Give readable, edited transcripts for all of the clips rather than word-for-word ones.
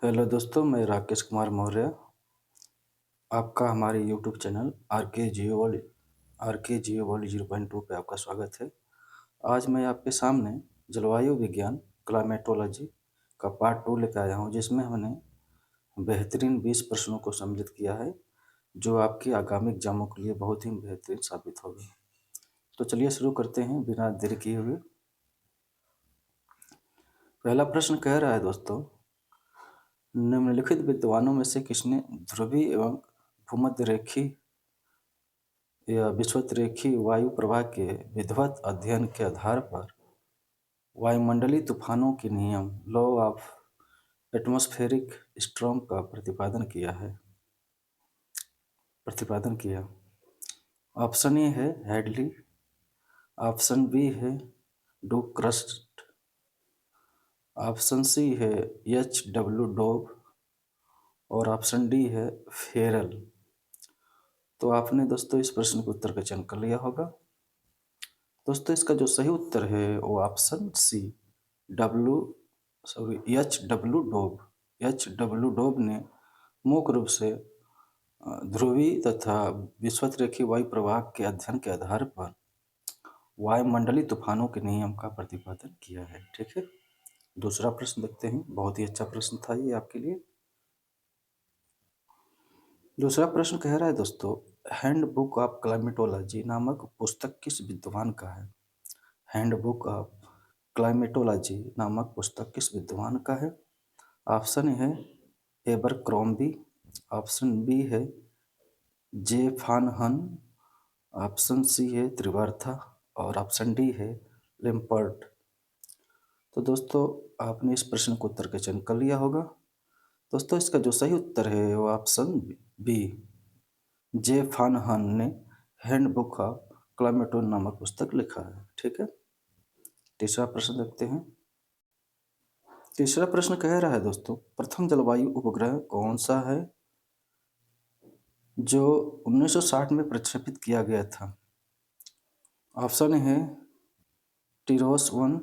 Hello दोस्तों, मैं राकेश कुमार मौर्य। आपका हमारे यूट्यूब चैनल आर के जियो वर्ल्ड 0.2 पे आपका स्वागत है। आज मैं आपके सामने जलवायु विज्ञान क्लाइमेटोलॉजी का पार्ट 2 लेकर आया हूँ, जिसमें हमने बेहतरीन 20 प्रश्नों को सम्मिलित किया है, जो आपके आगामी एग्जामों के लिए बहुत ही बेहतरीन साबित होगी। तो चलिए शुरू करते हैं बिना देरी किए हुए। पहला प्रश्न कह रहा है दोस्तों, निम्नलिखित विद्वानों में से किसने ध्रुवीय एवं भूमध्य रेखीय या विषुवत-रेखीय वायु प्रवाह के विधिवत अध्ययन के आधार पर वायुमंडलीय तूफानों के नियम लॉ ऑफ एटमॉस्फेरिक स्टॉर्म का प्रतिपादन किया? ऑप्शन ए है हैडली, ऑप्शन बी है डू-क्रस्ट, ऑप्शन सी है एच.डब्ल्यू. डोब और ऑप्शन डी है फेरल। तो आपने दोस्तों इस प्रश्न के उत्तर का चयन कर लिया होगा। दोस्तों इसका जो सही उत्तर है वो ऑप्शन सी एच.डब्ल्यू. डोब। एच.डब्ल्यू. डोब ने मुख्य रूप से ध्रुवीय तथा विषुवत-रेखीय वायु प्रवाह के अध्ययन के आधार पर वायुमंडलीय तूफानों के नियम का प्रतिपादन किया है। ठीक है, दूसरा प्रश्न देखते हैं। बहुत ही अच्छा प्रश्न था ये आपके लिए। दूसरा प्रश्न कह रहा है दोस्तों, हैंडबुक ऑफ क्लाइमेटोलॉजी नामक पुस्तक किस विद्वान का है? हैंडबुक ऑफ क्लाइमेटोलॉजी नामक पुस्तक किस विद्वान का है? ऑप्शन है एबरक्रॉम्बी, ऑप्शन बी है जे फान हन, ऑप्शन सी है त्रिवार्था और ऑप्शन डी है लिम्पर्ट। तो दोस्तों आपने इस प्रश्न को उत्तर का चयन कर लिया होगा। दोस्तों इसका जो सही उत्तर है वो ऑप्शन बी जे फान हन ने हैंडबुक ऑफ क्लाइमेटो नामक पुस्तक लिखा है। ठीक है, तीसरा प्रश्न देखते हैं। तीसरा प्रश्न कह रहा है दोस्तों, प्रथम जलवायु उपग्रह कौन सा है जो 1960 में प्रक्षेपित किया गया था? ऑप्शन है टिरोस-1,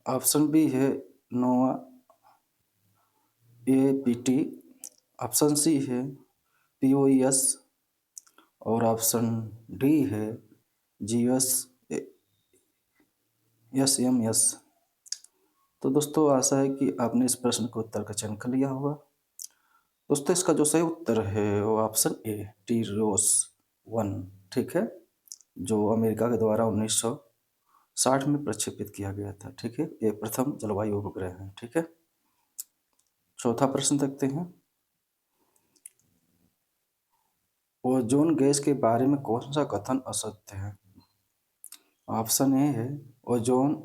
ऑप्शन बी है नोआ एपीटी, ऑप्शन सी है पीओएस और ऑप्शन डी है जीएस एसएमएस। तो दोस्तों आशा है कि आपने इस प्रश्न के उत्तर का चयन कर लिया होगा। दोस्तों इसका जो सही उत्तर है वो ऑप्शन ए टिरोस-1। ठीक है, जो अमेरिका के द्वारा 1960 में प्रक्षेपित किया गया था। ठीक है, ये प्रथम जलवायु उपग्रह है। ठीक है, चौथा प्रश्न देखते हैं। ओजोन गैस के बारे में कौन सा कथन असत्य है? ऑप्शन ए है ओजोन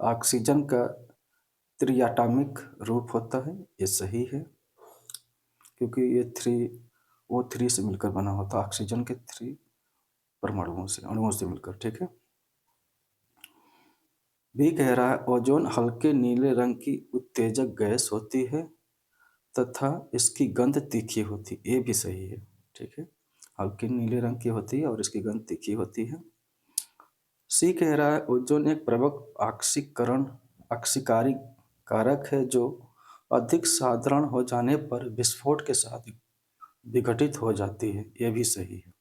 ऑक्सीजन का त्रिआटॉमिक रूप होता है। ये सही है, क्योंकि ये O3 से मिलकर बना होता है, ऑक्सीजन के 3 अणुओं से मिलकर। ठीक है, भी कह रहा है ओजोन हल्के नीले रंग की उत्तेजक गैस होती है तथा इसकी गंध तीखी होती। ये भी सही है। ठीक है, हल्के नीले रंग की होती है और इसकी गंध तीखी होती है। सी कह रहा है ओजोन एक प्रमुख आक्सीकारी कारक है जो अधिक साधारण हो जाने पर विस्फोट के साथ विघटित हो जाती है। यह भी सही है।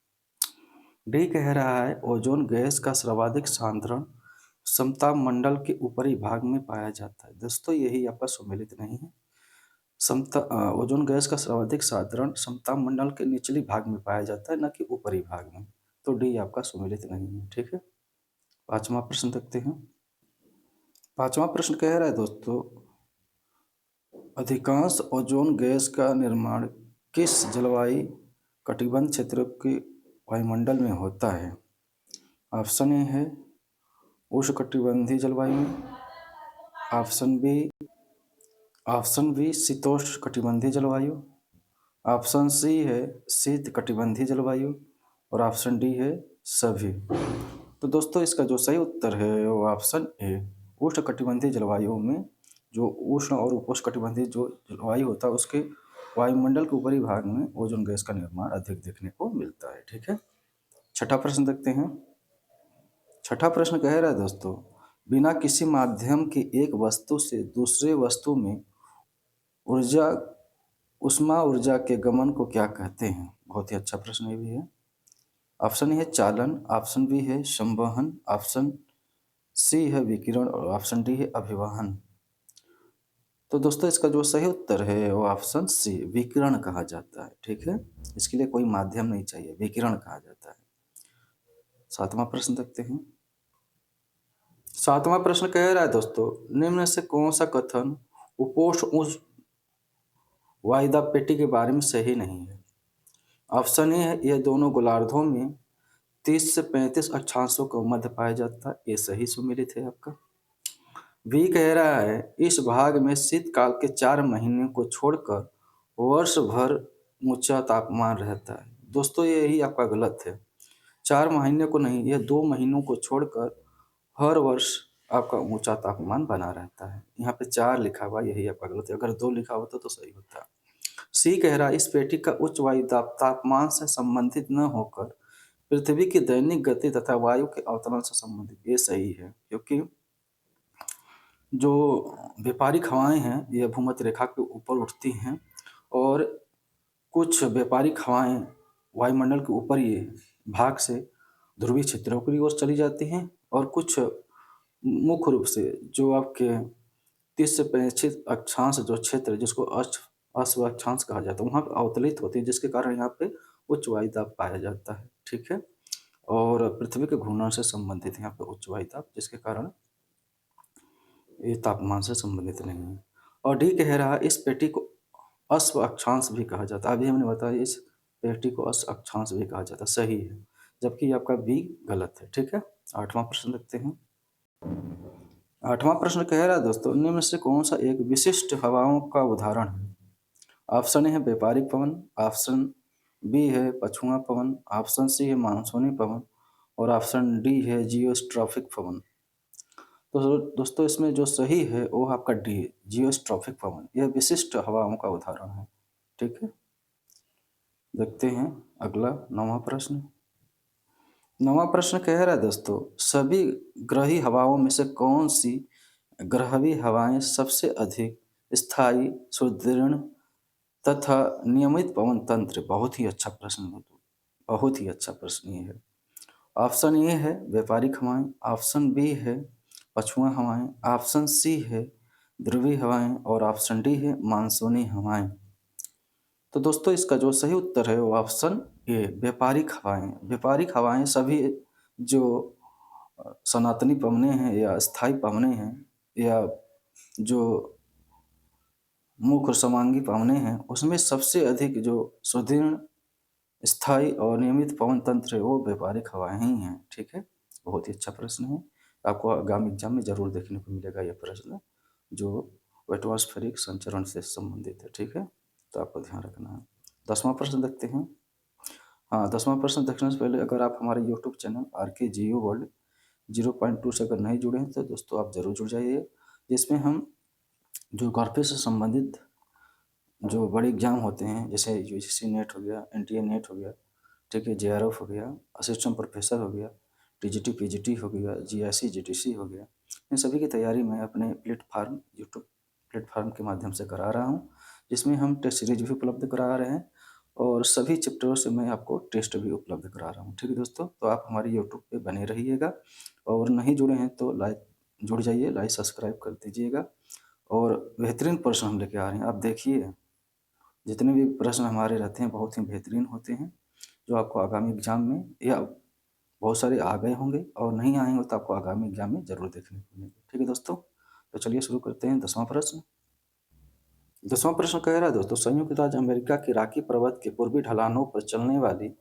डी कह रहा है ओजोन गैस का सर्वाधिक साधारण समताप मंडल के ऊपरी भाग में पाया जाता है। दोस्तों यही आपका सुमेलित नहीं है। ओजोन गैस का सर्वाधिक साधारण समताप मंडल के निचली भाग में पाया जाता है, न कि ऊपरी भाग में। तो डी आपका सुमेलित नहीं है। ठीक है, पांचवा प्रश्न देखते हैं। पांचवा प्रश्न कह रहा है दोस्तों, अधिकांश ओजोन गैस का निर्माण किस जलवायु कटिबंध क्षेत्र के वायुमंडल में होता है? ऑप्शन ए है उष्णकटिबंधीय जलवायु, ऑप्शन बी शीतोष्ण कटिबंधीय जलवायु, ऑप्शन सी है शीत कटिबंधीय जलवायु और ऑप्शन डी है सभी। तो दोस्तों इसका जो सही उत्तर है वो ऑप्शन ए उष्णकटिबंधीय जलवायु में जो उष्ण और उपोष्णकटिबंधीय जो जलवायु होता है उसके वायुमंडल के ऊपरी भाग में ओजोन गैस का निर्माण अधिक देखने को मिलता है। ठीक है, छठा प्रश्न देखते हैं। छठा प्रश्न कह रहा है दोस्तों, बिना किसी माध्यम के एक वस्तु से दूसरे वस्तु में ऊर्जा ऊष्मा ऊर्जा के गमन को क्या कहते हैं? बहुत ही अच्छा प्रश्न ये भी है। ऑप्शन ए है चालन, ऑप्शन बी है संवहन, ऑप्शन सी है विकिरण और ऑप्शन डी है अभिवहन। तो दोस्तों इसका जो सही उत्तर है वो ऑप्शन सी विकिरण कहा जाता है। ठीक है, इसके लिए कोई माध्यम नहीं चाहिए, विकिरण कहा जाता है। 7वां प्रश्न देखते हैं। 7वां प्रश्न कह रहा है दोस्तों, निम्न से कौन सा कथन उपोष्ण उष्ण वायदा पेटी के बारे में सही नहीं है? ऑप्शन ए है यह दोनों गोलार्धों में 30 से 35 अक्षांशों का मध्य पाया जाता है, ये सही सुमेलित है आपका। बी कह रहा है इस भाग में शीतकाल के 4 महीने को छोड़कर वर्ष भर ऊंचा तापमान रहता है। दोस्तों यही आपका गलत है, 4 महीने को नहीं, यह 2 महीनों को छोड़कर हर वर्ष आपका ऊंचा तापमान बना रहता है। यहाँ पे 4 लिखा हुआ, यही आपका गलत है, अगर 2 लिखा होता तो सही होता। सी कह रहा है इस पेटी का उच्च वायु तापमान से संबंधित न होकर पृथ्वी की दैनिक गति तथा वायु के अवतरण से संबंधित, ये सही है, क्योंकि जो व्यापारिक हवाएं हैं ये भूमध्य रेखा के ऊपर उठती हैं और कुछ व्यापारिक हवाएं वायुमंडल के ऊपर ये भाग से ध्रुवीय क्षेत्रों की ओर चली जाती हैं और कुछ मुख्य रूप से जो आपके 30 से 35 अक्षांश जो क्षेत्र है जिसको अश्व अक्षांश कहा जाता है वहाँ पे अवतलित होती है, जिसके कारण यहाँ पे उच्च वायु दाब पाया जाता है। ठीक है, और पृथ्वी के घूर्णन से संबंधित यहाँ पे उच्च वायु दाब, जिसके कारण ये तापमान से संबंधित नहीं है। और डी कह रहा है इस पेटी को अश्व अक्षांश भी कहा जाता है। अभी हमने बताया इस पेटी को अश्व अक्षांश भी कहा जाता है, सही है, जबकि आपका बी गलत है। ठीक है, 8वां प्रश्न देखते हैं। 8वां प्रश्न कह रहा है दोस्तों, निम्न से कौन सा एक विशिष्ट हवाओं का उदाहरण है? ऑप्शन ए है व्यापारिक पवन, ऑप्शन बी है पछुआ पवन, ऑप्शन सी है मानसूनी पवन और ऑप्शन डी है जियोस्ट्रॉफिक पवन। तो दोस्तों इसमें जो सही है वो आपका डी है, जियोस्ट्रॉफिक पवन, यह विशिष्ट हवाओं का उदाहरण है। ठीक है, देखते हैं अगला 9वां प्रश्न। 9वां प्रश्न कह रहा है दोस्तों, सभी ग्रही हवाओं में से कौन सी ग्रहवी हवाएं सबसे अधिक स्थायी, सुदृढ़ तथा नियमित पवन तंत्र? बहुत ही अच्छा प्रश्न है, बहुत ही अच्छा प्रश्न ये है। ऑप्शन ए है व्यापारिक हवाएं, ऑप्शन बी है पछुआ हवाएं, ऑप्शन सी है ध्रुवीय हवाएं और ऑप्शन डी है मानसूनी हवाएं। तो दोस्तों इसका जो सही उत्तर है वो ऑप्शन ए व्यापारिक हवाएं। व्यापारिक हवाएं सभी जो सनातनी पवनें हैं या स्थायी पवनें हैं या जो मुख्य समांगी पवनें हैं उसमें सबसे अधिक जो सुदृढ़, स्थायी और नियमित पवन तंत्र है वो व्यापारिक हवाएं ही हैं। ठीक है, बहुत ही अच्छा प्रश्न है, आपको आगामी एग्जाम में जरूर देखने को मिलेगा यह प्रश्न जो एटमॉस्फेरिक संचरण से संबंधित है। ठीक है, तो आपको ध्यान रखना है। 10वां प्रश्न देखते हैं। हाँ, 10वां प्रश्न देखने से पहले अगर आप हमारे YouTube channel RK Geo world 0.2 से अगर नहीं जुड़े हैं तो दोस्तों आप जरूर जुड़ जाइए, जिसमें हम जो ग्राफी से संबंधित जो बड़े एग्जाम होते हैं जैसे UGC नेट हो गया, NTA नेट हो गया, ठीक है, JRF हो गया, असिस्टेंट प्रोफेसर हो गया, TGT PGT हो गया, GIC GTC हो गया, इन सभी की तैयारी मैं अपने प्लेटफार्म यूट्यूब प्लेटफार्म के माध्यम से करा रहा हूँ, जिसमें हम टेस्ट सीरीज भी उपलब्ध करा रहे हैं और सभी चैप्टरों से मैं आपको टेस्ट भी उपलब्ध करा रहा हूँ। ठीक है दोस्तों, तो आप हमारे यूट्यूब पे बने रहिएगा और नहीं जुड़े हैं तो जुड़ जाइए, लाइक सब्सक्राइब कर दीजिएगा और बेहतरीन प्रश्न हम लेके आ रहे हैं। आप देखिए जितने भी प्रश्न हमारे रहते हैं बहुत ही बेहतरीन होते हैं, जो आपको आगामी एग्जाम में या बहुत सारे आ गए होंगे और नहीं आएंगे तो आपको आगामी एग्जाम में जरूर देखने को मिलेंगे। ठीक है दोस्तों, तो चलिए शुरू करते हैं 10वां प्रश्न। 10वां प्रश्न कह रहा है दोस्तों, संयुक्त राज्य अमेरिका के रॉकी पर्वत के पूर्वी ढलानों पर चलने वाली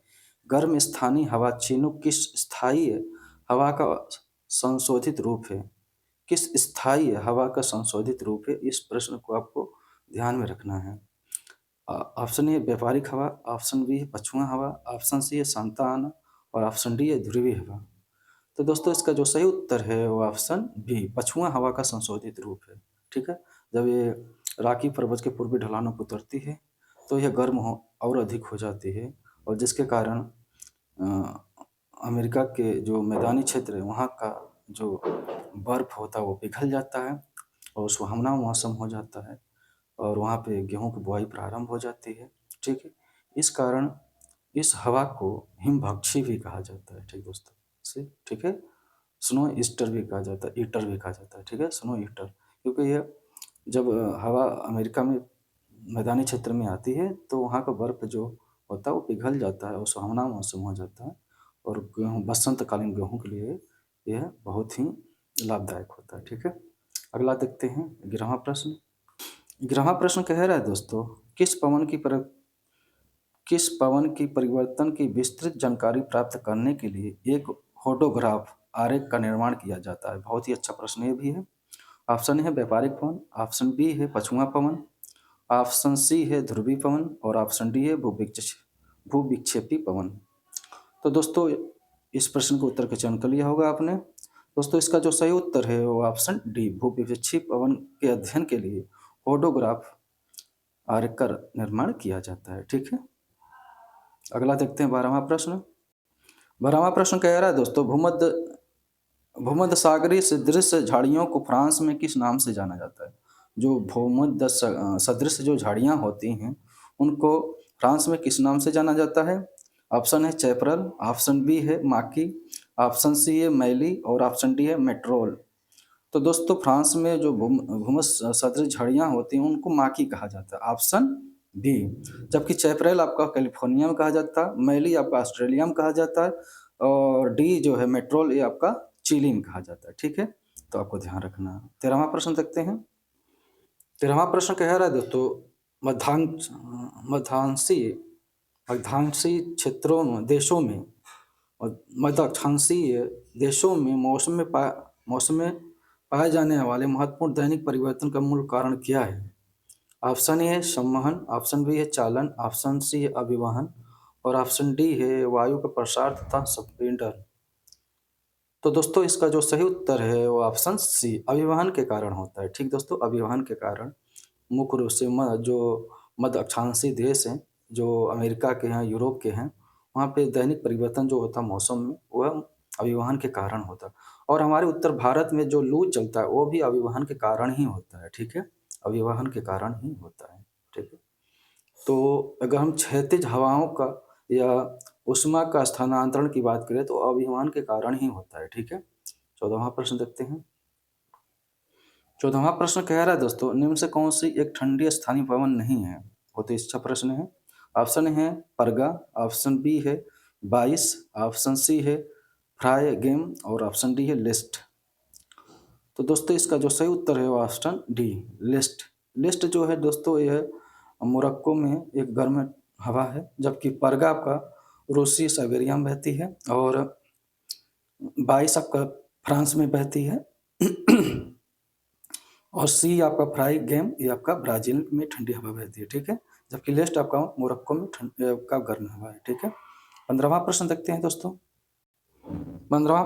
गर्म स्थानीय हवा चिनूक किस स्थायी हवा का संशोधित रूप है? किस स्थायी हवा का संशोधित रूप है? इस प्रश्न को आपको ध्यान में रखना है। ऑप्शन ए व्यापारिक हवा, ऑप्शन बी है पछुआ हवा, ऑप्शन सी है सांता आना और ऑप्शन डी है ध्रुवीय हवा। तो दोस्तों इसका जो सही उत्तर है वो ऑप्शन बी पछुआ हवा का संशोधित रूप है। ठीक है, जब ये रॉकी पर्वत के पूर्वी ढलानों पर उतरती है तो यह गर्म हो और अधिक हो जाती है और जिसके कारण अमेरिका के जो मैदानी क्षेत्र है वहाँ का जो बर्फ़ होता है वो पिघल जाता है और सुहावना मौसम हो जाता है और वहाँ पे गेहूँ की बुआई प्रारंभ हो जाती है, ठीक है? इस कारण इस हवा को हिमभक्षी भी कहा जाता है, ठीक दोस्तों? ठीक है? स्नो ईस्टर भी कहा जाता है, ईटर भी कहा जाता है, ठीक है? स्नो ईटर, क्योंकि ये जब हवा अमेरिका में मैदानी क्षेत्र में आती है, तो वहाँ का बर्फ़ जो होता है वो पिघल जाता है और सुहावना मौसम हो जाता है और गेहूँ बसंतकालीन गेहूँ के लिए यह बहुत ही लाभदायक होता है, ठीक है? अगला देखते हैं 11वां प्रश्न। 11वां प्रश्न कह रहा है दोस्तों, किस पवन की परिवर्तन की विस्तृत जानकारी प्राप्त करने के लिए एक फोटोग्राफ आरेख का निर्माण किया जाता है? बहुत ही अच्छा प्रश्न ये भी है। ऑप्शन है व्यापारिक पवन, ऑप्शन बी है पछुआ पवन, ऑप्शन सी है ध्रुवी पवन और ऑप्शन डी है भूविक्षेपी पवन। तो दोस्तों इस प्रश्न के उत्तर का चयन कर लिया होगा आपने। दोस्तों इसका जो सही उत्तर है वो ऑप्शन डी भूविक्षेपी पवन के अध्ययन के लिए फोटोग्राफ आरेख का निर्माण किया जाता है, ठीक है? अगला देखते हैं 12वां प्रश्न। 12वां प्रश्न कह रहा है दोस्तों, भूमध्य सागरीय सदृश झाड़ियों को फ्रांस में किस नाम से जाना जाता है? जो सदृश जो झाड़ियाँ होती हैं उनको फ्रांस में किस नाम से जाना जाता है? ऑप्शन है चैपरल, ऑप्शन बी है माकी, ऑप्शन सी है मैली और ऑप्शन डी है मेट्रोल। तो दोस्तों फ्रांस में जो भूमध्य सदृश झाड़ियाँ होती हैं उनको माकी कहा जाता है, ऑप्शन बी। जबकि चैपरल आपका कैलिफोर्निया में कहा जाता है, मैली आपका ऑस्ट्रेलिया में कहा जाता है और डी जो है मेट्रोल ये आपका चिली में कहा जाता है, ठीक है? तो आपको ध्यान रखना है। 13वां प्रश्न देखते हैं। 13वां प्रश्न कह रहा है दोस्तों, मध्यांश मध्यांशी मध्यांशी क्षेत्रों में देशों में और मध्याक्षांशीय देशों में मौसम में पाए जाने वाले महत्वपूर्ण दैनिक परिवर्तन का मूल कारण क्या है? ऑप्शन ए है संवहन, ऑप्शन बी है चालन, ऑप्शन सी है अभिवहन और ऑप्शन डी है वायु का प्रसार तथा संपीड़न। तो दोस्तों इसका जो सही उत्तर है वो ऑप्शन सी अभिवहन के कारण होता है, ठीक दोस्तों? अभिवहन के कारण मुख्य रूप से जो मध्य अक्षांशीय देश हैं, जो अमेरिका के हैं, यूरोप के हैं, वहाँ पे दैनिक परिवर्तन जो होता है मौसम में, वह अभिवहन के कारण होता है। और हमारे उत्तर भारत में जो लू चलता है, वो भी अभिवहन के कारण ही होता है, ठीक है? अभिवहन के कारण ही होता है, ठीक है? तो अगर हम क्षैतिज हवाओं का या ऊष्मा का स्थानांतरण की बात करें तो अभिवहन के कारण ही होता है, ठीक है? 14वां प्रश्न देखते हैं। 14वां प्रश्न कह रहा है दोस्तों, निम्न से कौन सी एक ठंडी स्थानीय पवन नहीं है? बहुत ही अच्छा प्रश्न है। ऑप्शन है परगा, ऑप्शन बी है बाइस, ऑप्शन सी है फ्राई गेम और ऑप्शन डी है लिस्ट। तो दोस्तों इसका जो सही उत्तर है वो ऑप्शन डी लिस्ट। लिस्ट जो है दोस्तों यह मोरक्को में एक गर्म हवा है, जबकि परगा आपका रूसी साइबेरिया में बहती है और बाइस आपका फ्रांस में बहती है और सी आपका फ्राई गेम ये आपका ब्राज़ील में ठंडी हवा बहती है, ठीक है? जबकि लेस्ट आपका मोरक्को में का गर्म हवा है, ठीक है? 15वां प्रश्न देखते हैं दोस्तों। 15वां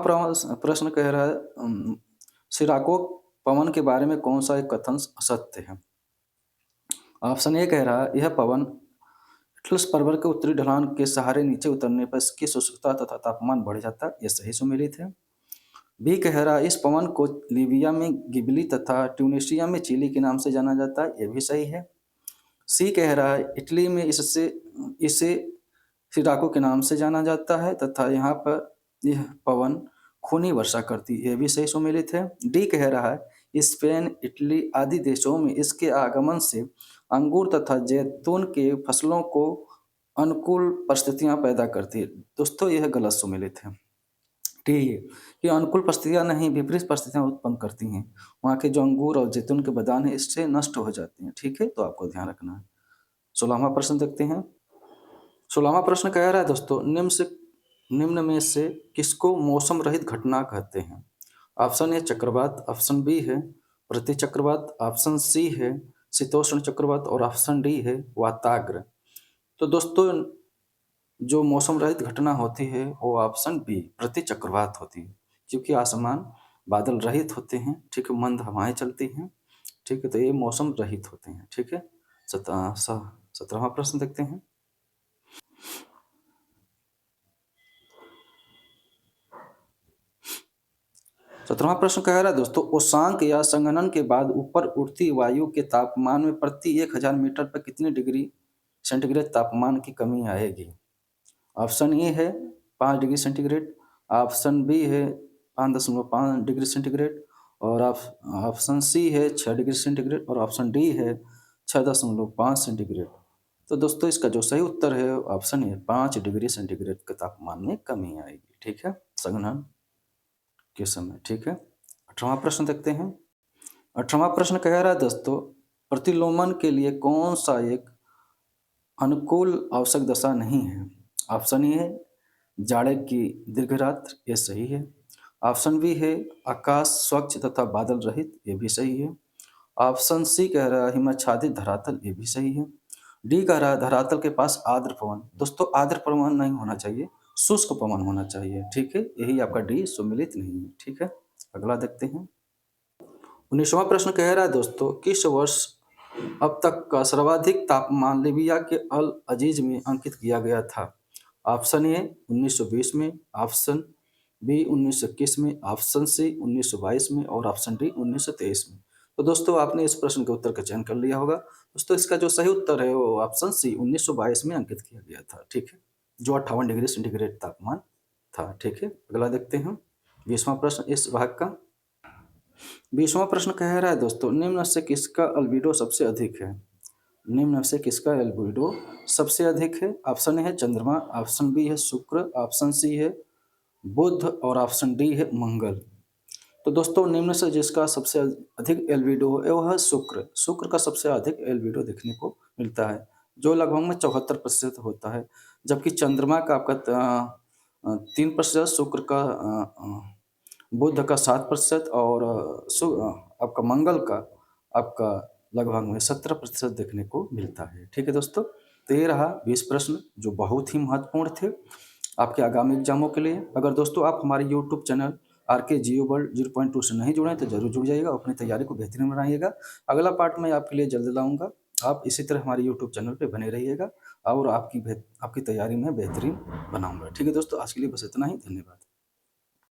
प्रश्न कह रहा है सिराको पवन के बारे में कौन सा एक कथन असत्य है? ऑप्शन ए कह रहा है यह पवन एटलस पर्वत के उत्तरी ढलान के सहारे नीचे उतरने पर इसकी शुष्कता तथा तापमान बढ़ जाता है, यह सही सुमेलित है। बी कह रहा है इस पवन को लीबिया में गिबली तथा ट्यूनीशिया में चिली के नाम से जाना जाता है, यह भी सही है। सी कह रहा है इटली में इसे सिराको के नाम से जाना जाता है तथा यहाँ पर यह पवन खूनी वर्षा करती है, यह भी सही सुमेलित है। डी कह रहा है स्पेन, इटली आदि देशों में इसके आगमन से अंगूर तथा जैतून के फसलों को अनुकूल परिस्थितियां पैदा करती है। दोस्तों यह गलत सुमेलित है। डी ये अनुकूल परिस्थितियां नहीं विपरीत परिस्थितियां उत्पन्न करती हैं। वहाँ के जो अंगूर और जैतून के बागान है इससे नष्ट हो जाते हैं, ठीक है? तो आपको ध्यान रखना है। 16वां प्रश्न देखते हैं। 16वां प्रश्न कह रहा है दोस्तों निम्न में से किसको मौसम रहित घटना कहते हैं? ऑप्शन ए चक्रवात, ऑप्शन बी है प्रति चक्रवात, ऑप्शन सी है शीतोष्ण चक्रवात और ऑप्शन डी है वाताग्र। तो दोस्तों जो मौसम रहित घटना होती है वो ऑप्शन बी प्रति चक्रवात होती है, क्योंकि आसमान बादल रहित होते हैं, ठीक है? मंद हवाएं चलती हैं, ठीक है? तो ये मौसम रहित होते हैं, ठीक है? 17वां प्रश्न देखते हैं। 17वां प्रश्न कह रहा है दोस्तों, उष्मांक या संघनन के बाद ऊपर उड़ती वायु के तापमान में प्रति 1000 मीटर पर कितनी डिग्री सेंटीग्रेड तापमान की कमी आएगी? ऑप्शन ए है 5 डिग्री सेंटीग्रेड, ऑप्शन बी है 5.5 डिग्री सेंटीग्रेड, और ऑप्शन सी है 6 डिग्री सेंटीग्रेड, और ऑप्शन डी है 6.5 सेंटीग्रेड। तो दोस्तों इसका जो सही उत्तर है ऑप्शन ए 5 डिग्री सेंटीग्रेड के तापमान में कमी आएगी। ठीक है, संघनन के समय। ठीक है, 18वां प्रश्न देखते हैं। 18वां प्रश्न कह रहा है दोस्तों, प्रतिलोमन के लिए कौन सा एक अनुकूल आवश्यक दशा नहीं है? ऑप्शन ए है जाड़े की दीर्घ रात, ये सही है। ऑप्शन बी है आकाश स्वच्छ तथा बादल रहित, ये भी सही है। ऑप्शन सी कह रहा है हिमाच्छादित धरातल, ये भी सही है। डी कह रहा है धरातल के पास आर्द्र पवन। दोस्तों आर्द्र पवन नहीं होना चाहिए, शुष्क पवन होना चाहिए। ठीक है, यही आपका डी सुमिलित नहीं है। ठीक है, अगला देखते हैं। 19वां प्रश्न कह रहा है दोस्तों, किस वर्ष अब तक का सर्वाधिक तापमान लीबिया के अल अजीज में अंकित किया गया था? ऑप्शन ए 1920 में, ऑप्शन बी 1921 में, ऑप्शन सी 1922 में, और ऑप्शन डी 1923 में। तो दोस्तों आपने इस प्रश्न के उत्तर का चयन कर लिया होगा। दोस्तों इसका जो सही उत्तर है वो ऑप्शन सी 1922 में अंकित किया गया था। ठीक है, जो 58 डिग्री सेंटीग्रेड तापमान था। ठीक है, अगला देखते हैं 20वां प्रश्न इस भाग का। 20वां प्रश्न कह रहा है दोस्तों, निम्न से किसका अल्बिडो सबसे अधिक है? निम्न से किसका अल्बिडो सबसे अधिक है? ऑप्शन ए है चंद्रमा, ऑप्शन बी है शुक्र, ऑप्शन सी है बुध, और ऑप्शन डी है मंगल। तो दोस्तों निम्न से जिसका सबसे अधिक एल्बिडो है वो है शुक्र। शुक्र का सबसे अधिक एल्बिडो देखने को मिलता है, जो लगभग में 74% होता है, जबकि चंद्रमा का आपका 3%, शुक्र का बुध का 7%, और आपका मंगल का आपका लगभग में 17% देखने को मिलता है। ठीक है दोस्तों, तो ये रहा 20 प्रश्न जो बहुत ही महत्वपूर्ण थे आपके आगामी एग्जामों के लिए। अगर दोस्तों आप हमारे यूट्यूब चैनल RK जियो वर्ल्ड 0.2 से नहीं जुड़े तो जरूर जुड़ जाइएगा, अपनी तैयारी को बेहतरीन बनाइएगा। अगला पार्ट मैं आपके लिए जल्द लाऊंगा। आप इसी तरह हमारे यूट्यूब चैनल पे बने रहिएगा और आपकी तैयारी में बेहतरीन बनाऊंगा। ठीक है दोस्तों, आज के लिए बस इतना ही। धन्यवाद।